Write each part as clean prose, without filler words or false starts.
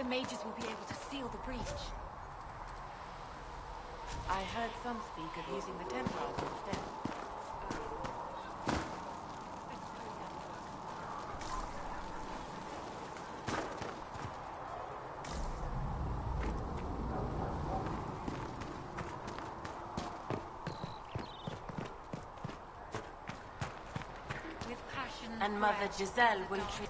mages will be able to seal the breach. I heard some speak of using the Templars instead. With passion And Mother Giselle will treat...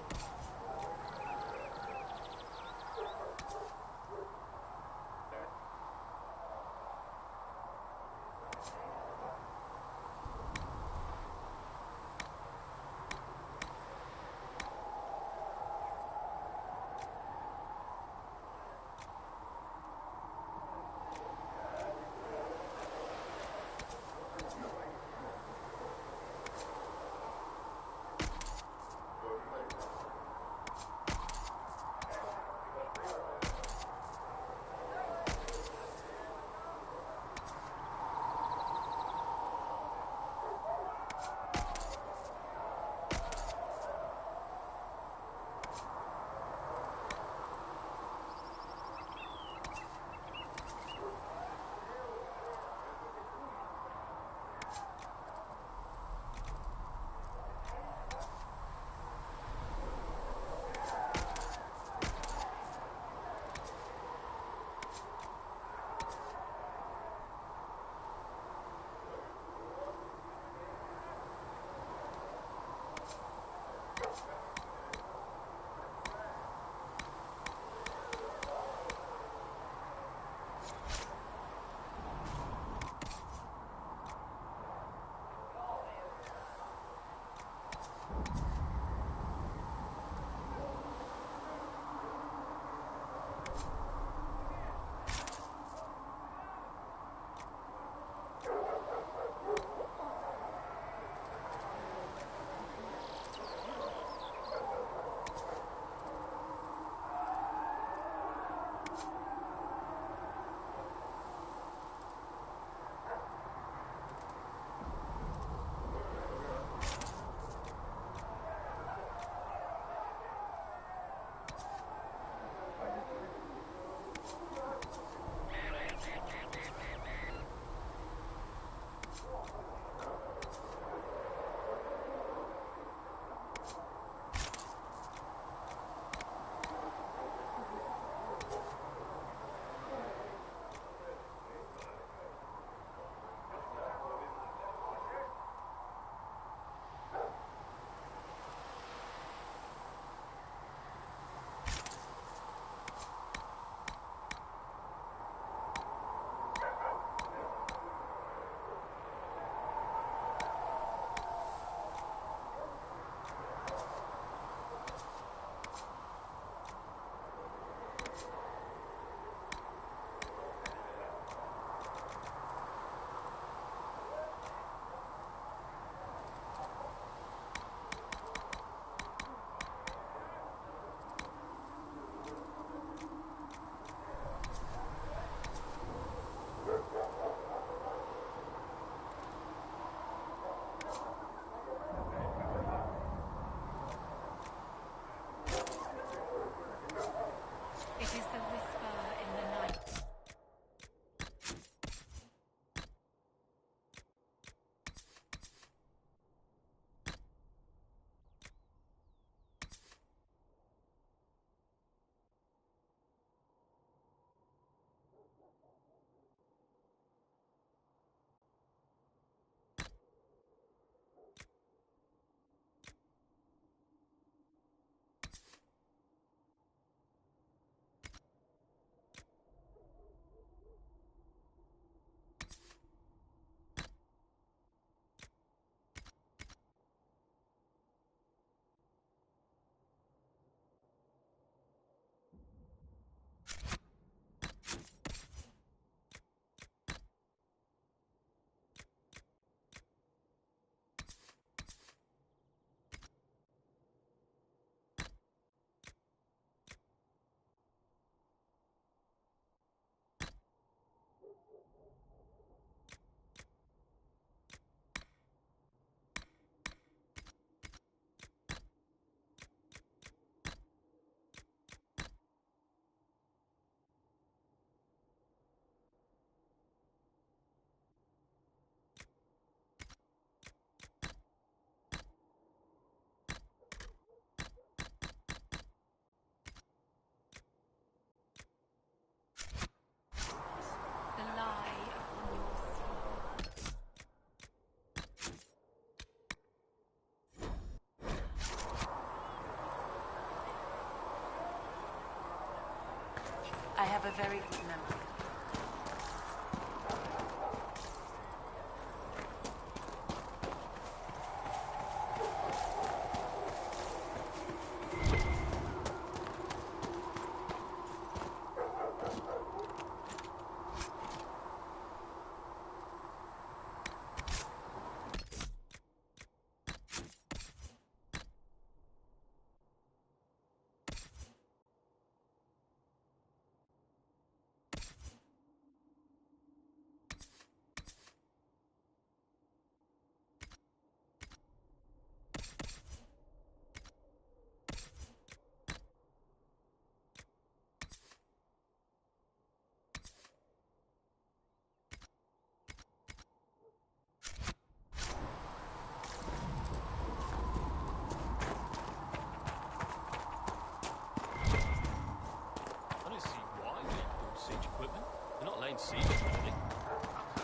I have a very good memory.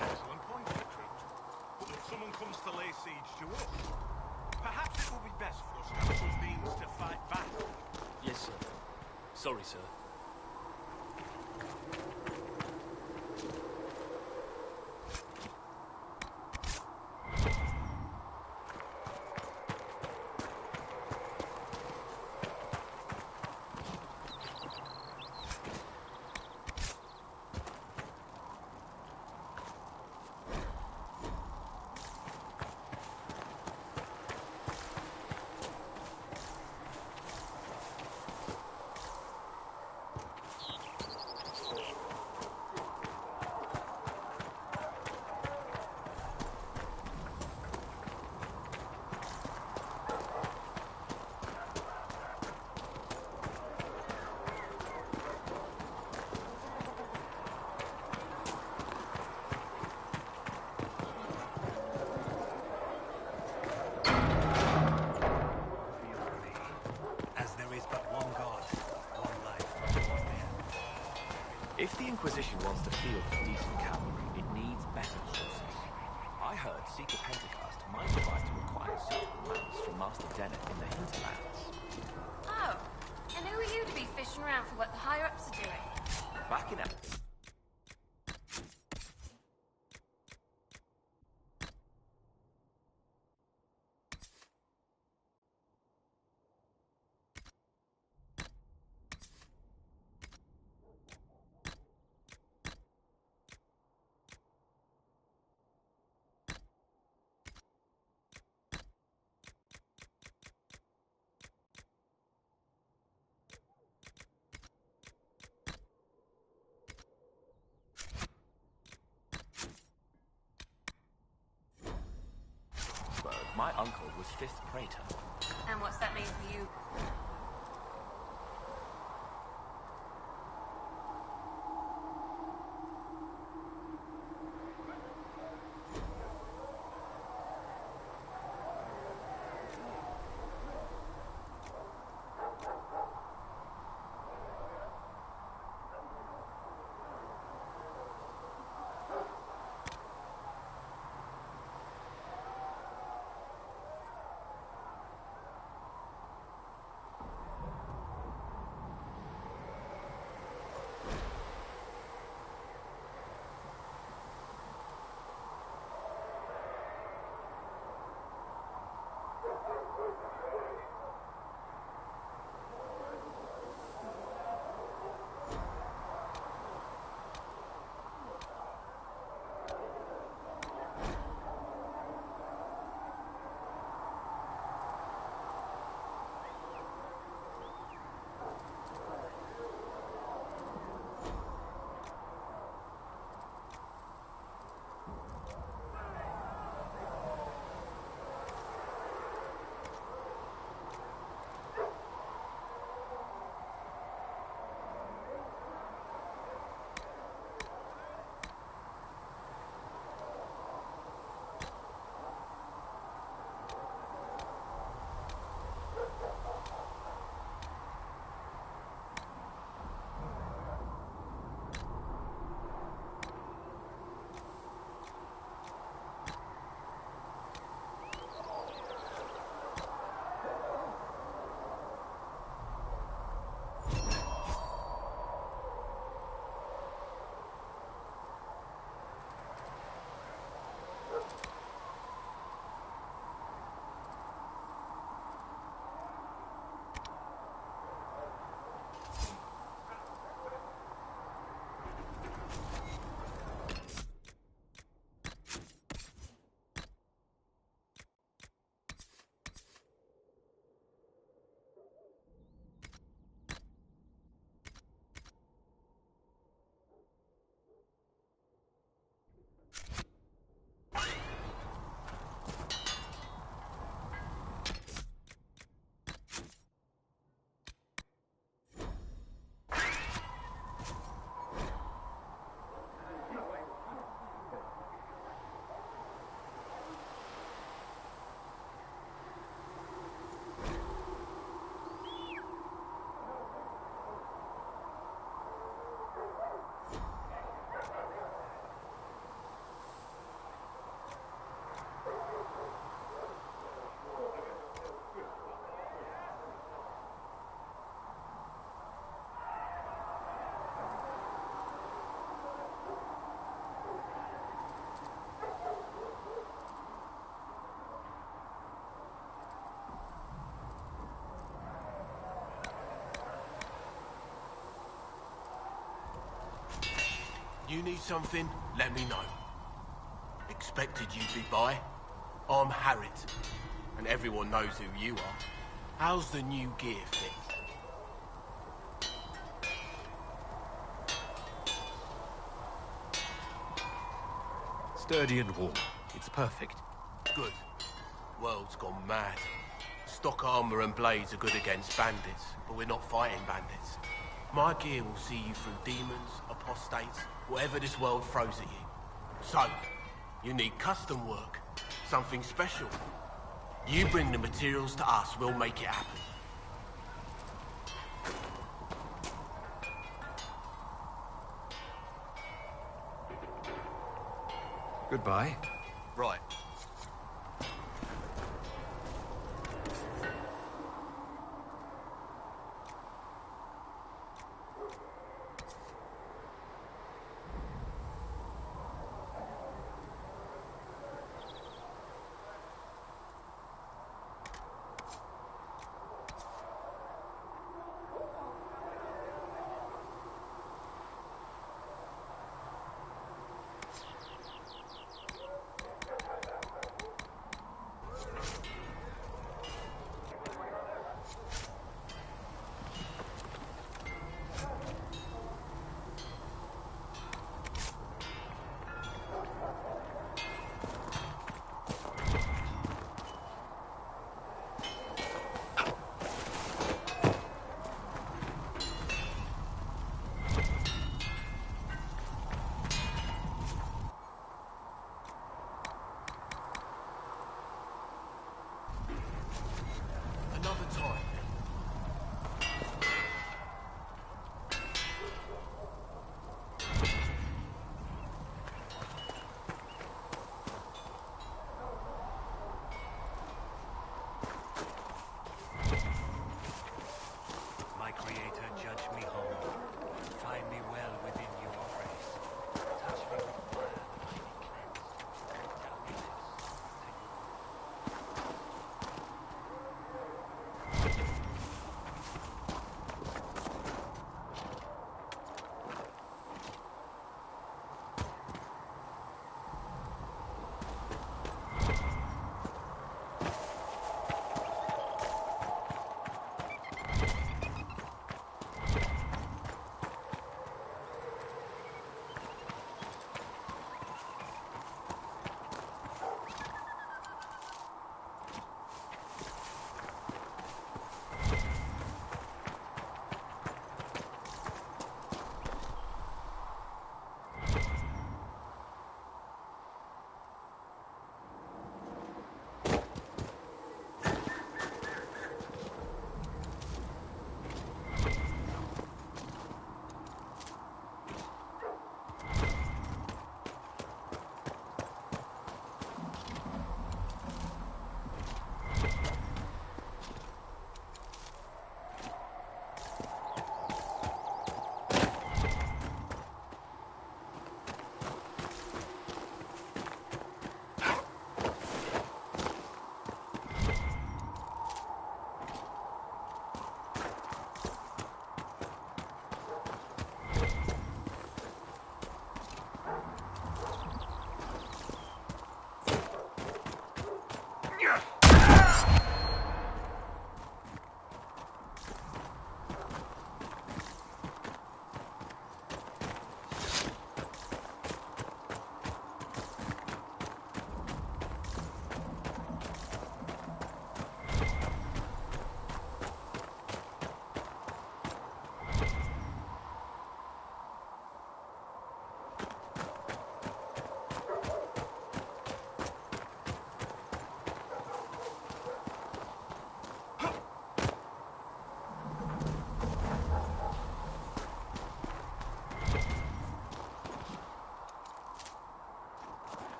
Excellent point, Recruit. But if someone comes to lay siege to us, perhaps it will be best for us to have some means to fight back. Yes, sir. Sorry, sir. If the Inquisition wants to field decent cavalry, it needs better horses. I heard Seeker Pentecast might advise to acquire suitable ones from Master Dennett in the hinterlands. Oh, and who are you to be fishing around for what the higher-ups are doing? Back in my uncle was 5th Praetor. And what's that mean for you? You need something, let me know. Expected you'd be by. I'm Harriet, and everyone knows who you are. How's the new gear fit? Sturdy and warm. It's perfect. Good. World's gone mad. Stock armor and blades are good against bandits, but we're not fighting bandits. My gear will see you through demons, apostates, whatever this world throws at you. So, you need custom work, something special. You bring the materials to us, we'll make it happen. Goodbye. Right.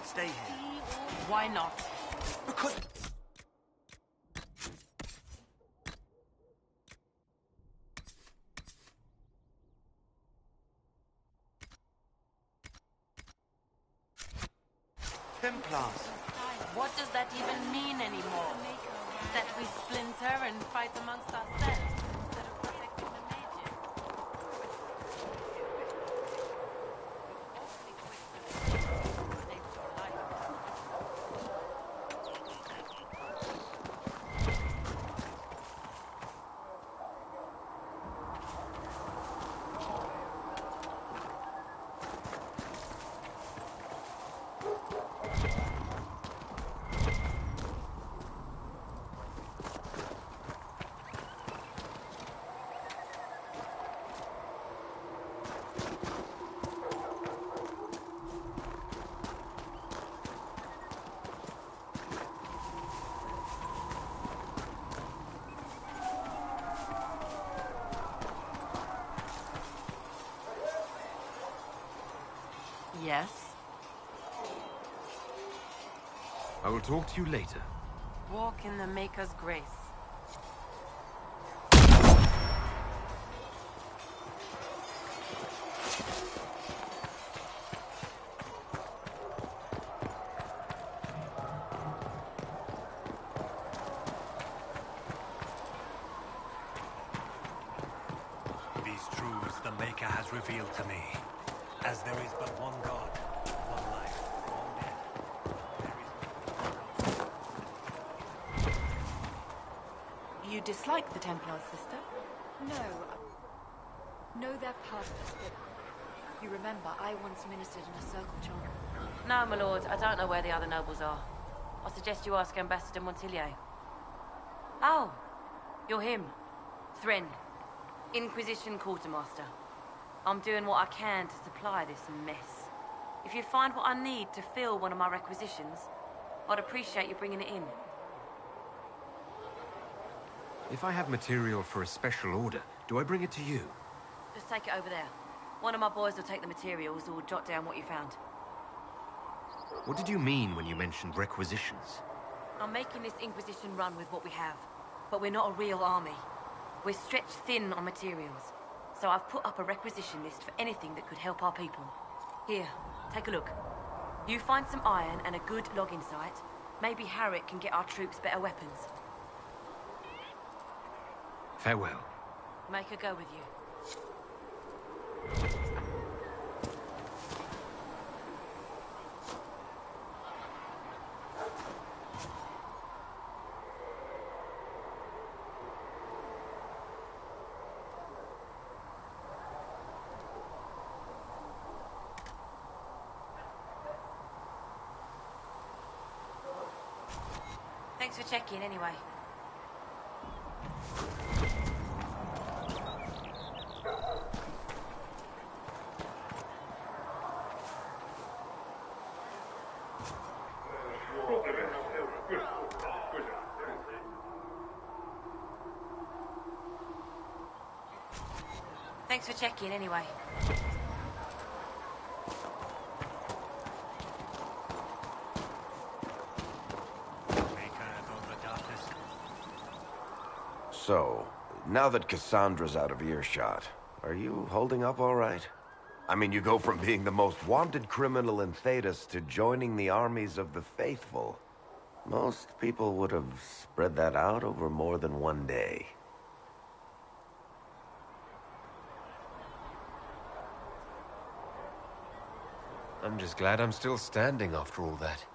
not stay here. Why not? Because... Templars. What does that even mean anymore? That we splinter and fight amongst ourselves instead of protecting the Major? Yes? I will talk to you later. Walk in the Maker's grace. These truths the Maker has revealed to me. As there is but one God, one life, one death. You dislike the Templars, sister? No. Know their purpose, but you remember I once ministered in a circle charm. No, my lord. I don't know where the other nobles are. I suggest you ask Ambassador Montillier. Oh, you're him. Thren, Inquisition Quartermaster. I'm doing what I can to supply this mess. If you find what I need to fill one of my requisitions, I'd appreciate you bringing it in. If I have material for a special order, do I bring it to you? Just take it over there. One of my boys will take the materials or jot down what you found. What did you mean when you mentioned requisitions? I'm making this Inquisition run with what we have, but we're not a real army. We're stretched thin on materials, so I've put up a requisition list for anything that could help our people. Here, take a look. You find some iron and a good logging site, maybe Harriet can get our troops better weapons. Farewell. Make her go with you. Thanks for checking anyway. Thanks for checking anyway. So, now that Cassandra's out of earshot, are you holding up all right? I mean, you go from being the most wanted criminal in Thedas to joining the armies of the faithful. Most people would have spread that out over more than one day. I'm just glad I'm still standing after all that.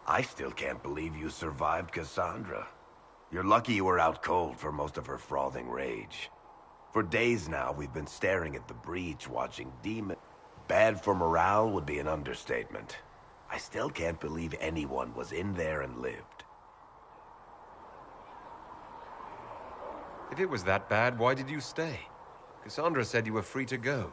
I still can't believe you survived Cassandra. You're lucky you were out cold for most of her frothing rage. For days now, we've been staring at the breach, watching demon... Bad for morale would be an understatement. I still can't believe anyone was in there and lived. If it was that bad, why did you stay? Cassandra said you were free to go.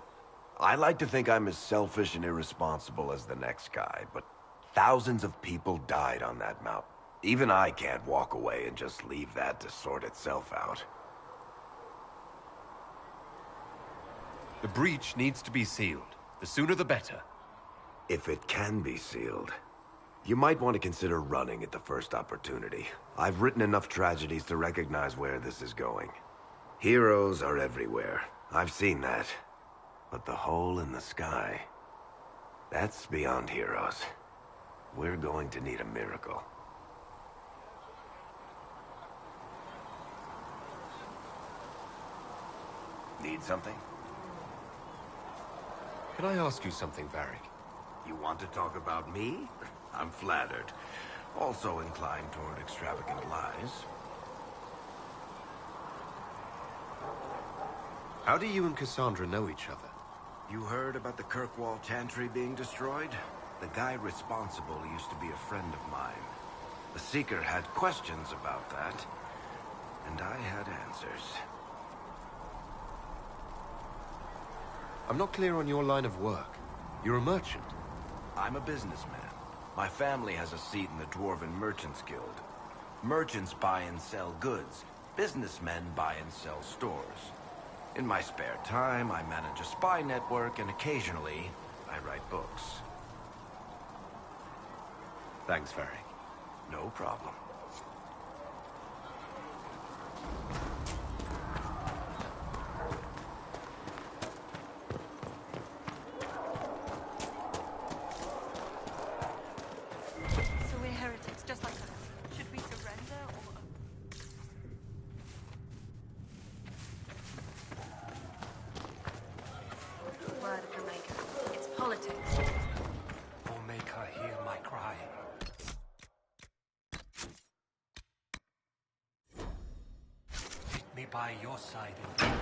I like to think I'm as selfish and irresponsible as the next guy, but thousands of people died on that mountain. Even I can't walk away and just leave that to sort itself out. The breach needs to be sealed. The sooner the better. If it can be sealed. You might want to consider running at the first opportunity. I've written enough tragedies to recognize where this is going. Heroes are everywhere. I've seen that. But the hole in the sky... that's beyond heroes. We're going to need a miracle. Need something? Can I ask you something, Varric? You want to talk about me? I'm flattered. Also inclined toward extravagant lies. How do you and Cassandra know each other? You heard about the Kirkwall Chantry being destroyed? The guy responsible used to be a friend of mine. The Seeker had questions about that, and I had answers. I'm not clear on your line of work. You're a merchant. I'm a businessman. My family has a seat in the Dwarven Merchants Guild. Merchants buy and sell goods. Businessmen buy and sell stores. In my spare time, I manage a spy network, and occasionally, I write books. Thanks, Varric. No problem. So we're heretics, just like us. Should we surrender, or...? Word of the Maker. It's politics. O Maker, hear my cry. Meet me by your side in death.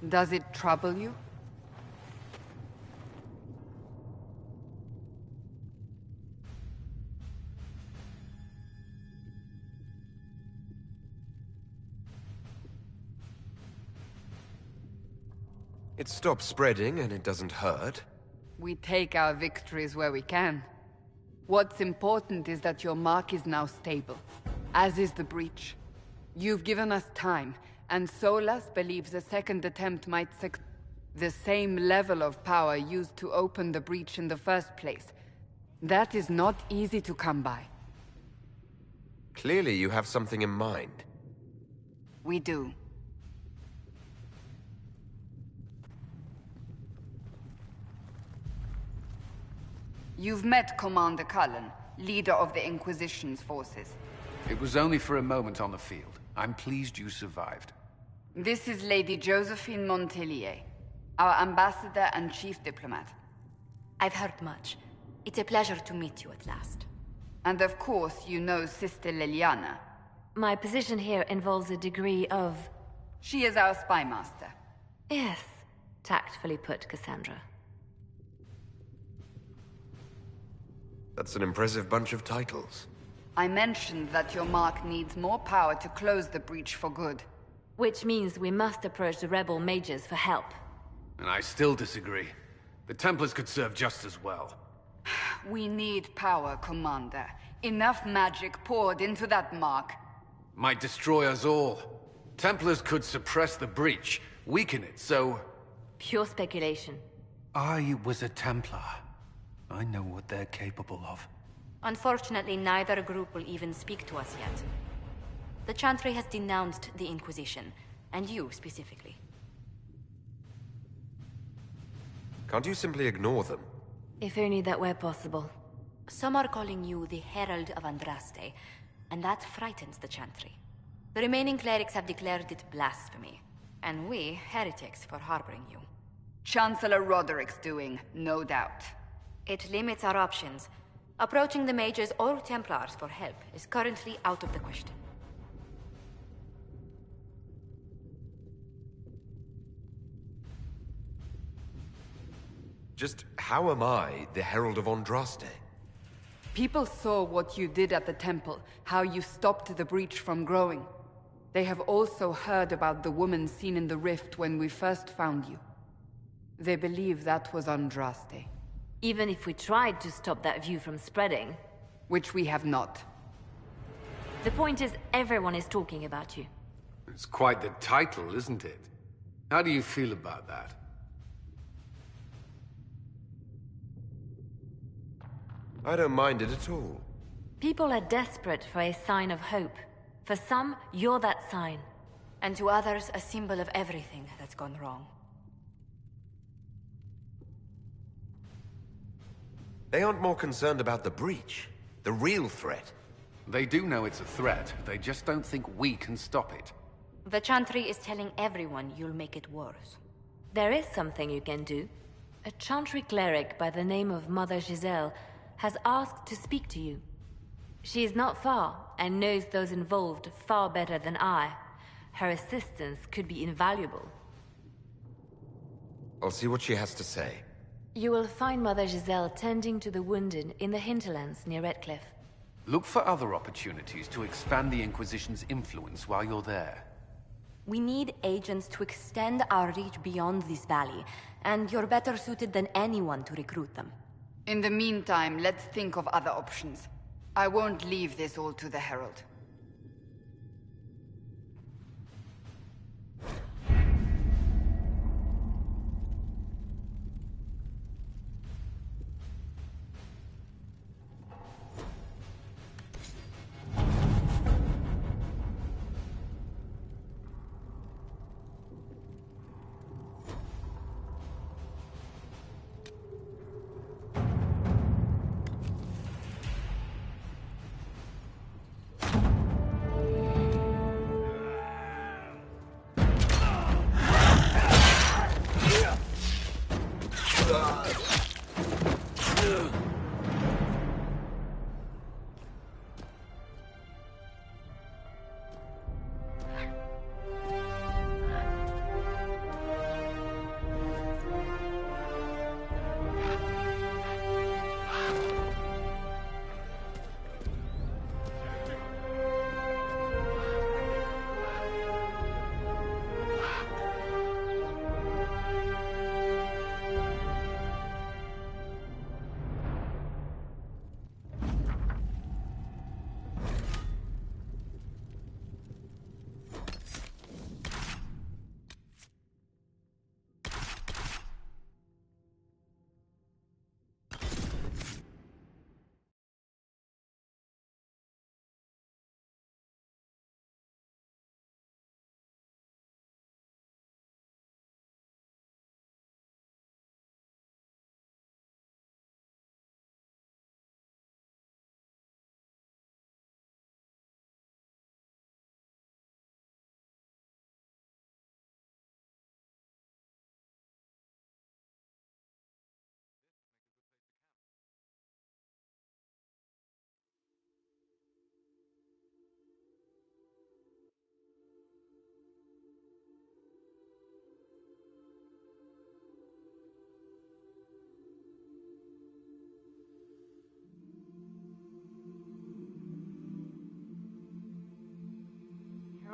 Does it trouble you? It stops spreading and it doesn't hurt. We take our victories where we can. What's important is that your mark is now stable, as is the breach. You've given us time, and Solas believes a second attempt might succeed. The same level of power used to open the breach in the first place. That is not easy to come by. Clearly you have something in mind. We do. You've met Commander Cullen, leader of the Inquisition's forces. It was only for a moment on the field. I'm pleased you survived. This is Lady Josephine Montelier, our ambassador and chief diplomat. I've heard much. It's a pleasure to meet you at last. And of course, you know Sister Liliana. My position here involves a degree of... She is our spy master. Yes, tactfully put, Cassandra. That's an impressive bunch of titles. I mentioned that your mark needs more power to close the breach for good. Which means we must approach the rebel mages for help. And I still disagree. The Templars could serve just as well. We need power, Commander. Enough magic poured into that mark. Might destroy us all. Templars could suppress the breach, weaken it, so... Pure speculation. I was a Templar. I know what they're capable of. Unfortunately, neither group will even speak to us yet. The Chantry has denounced the Inquisition, and you specifically. Can't you simply ignore them? If only that were possible. Some are calling you the Herald of Andraste, and that frightens the Chantry. The remaining clerics have declared it blasphemy, and we, heretics, for harboring you. Chancellor Roderick's doing, no doubt. It limits our options. Approaching the mages or Templars for help is currently out of the question. Just how am I the Herald of Andraste? People saw what you did at the temple, how you stopped the breach from growing. They have also heard about the woman seen in the rift when we first found you. They believe that was Andraste. Even if we tried to stop that view from spreading. Which we have not. The point is, everyone is talking about you. It's quite the title, isn't it? How do you feel about that? I don't mind it at all. People are desperate for a sign of hope. For some, you're that sign. And to others, a symbol of everything that's gone wrong. They aren't more concerned about the breach, the real threat. They do know it's a threat, they just don't think we can stop it. The Chantry is telling everyone you'll make it worse. There is something you can do. A Chantry cleric by the name of Mother Giselle has asked to speak to you. She is not far, and knows those involved far better than I. Her assistance could be invaluable. I'll see what she has to say. You will find Mother Giselle tending to the wounded in the hinterlands near Redcliffe. Look for other opportunities to expand the Inquisition's influence while you're there. We need agents to extend our reach beyond this valley, and you're better suited than anyone to recruit them. In the meantime, let's think of other options. I won't leave this all to the Herald.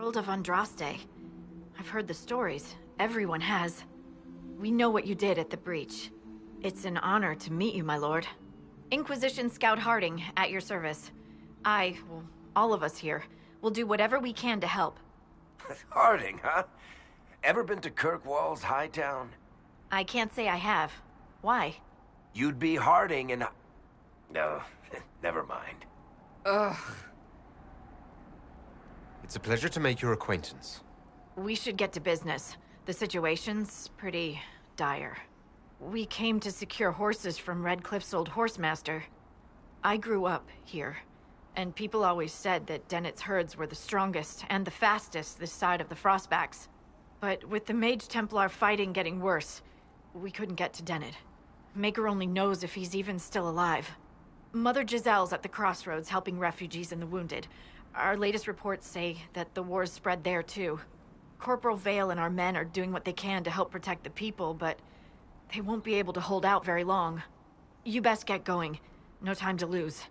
Herald of Andraste. I've heard the stories. Everyone has. We know what you did at the breach. It's an honor to meet you, my lord. Inquisition Scout Harding, at your service. Well, all of us here, will do whatever we can to help. Harding, huh? Ever been to Kirkwall's Hightown? I can't say I have. Why? You'd be Harding and... No, never mind. Ugh. It's a pleasure to make your acquaintance. We should get to business. The situation's pretty dire. We came to secure horses from Redcliffe's old horsemaster. I grew up here, and people always said that Dennett's herds were the strongest and the fastest this side of the Frostbacks. But with the Mage Templar fighting getting worse, we couldn't get to Dennett. Maker only knows if he's even still alive. Mother Giselle's at the crossroads helping refugees and the wounded. Our latest reports say that the war's spread there too. Corporal Vale and our men are doing what they can to help protect the people, but they won't be able to hold out very long. You best get going. No time to lose.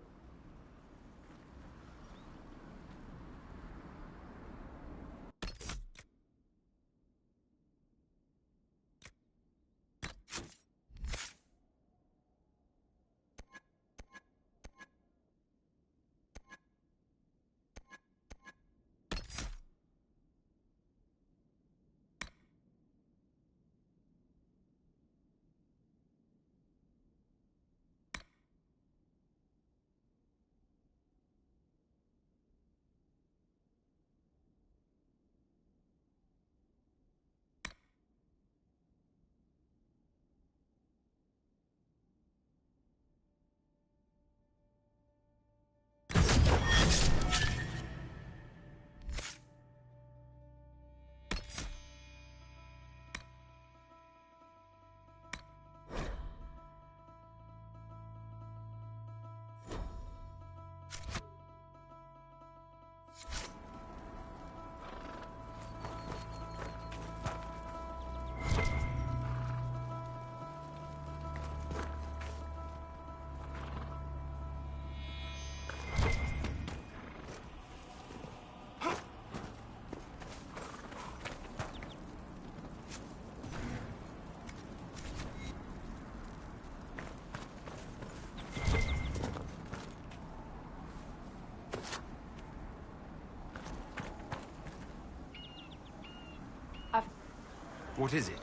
What is it?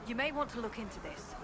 You may want to look into this.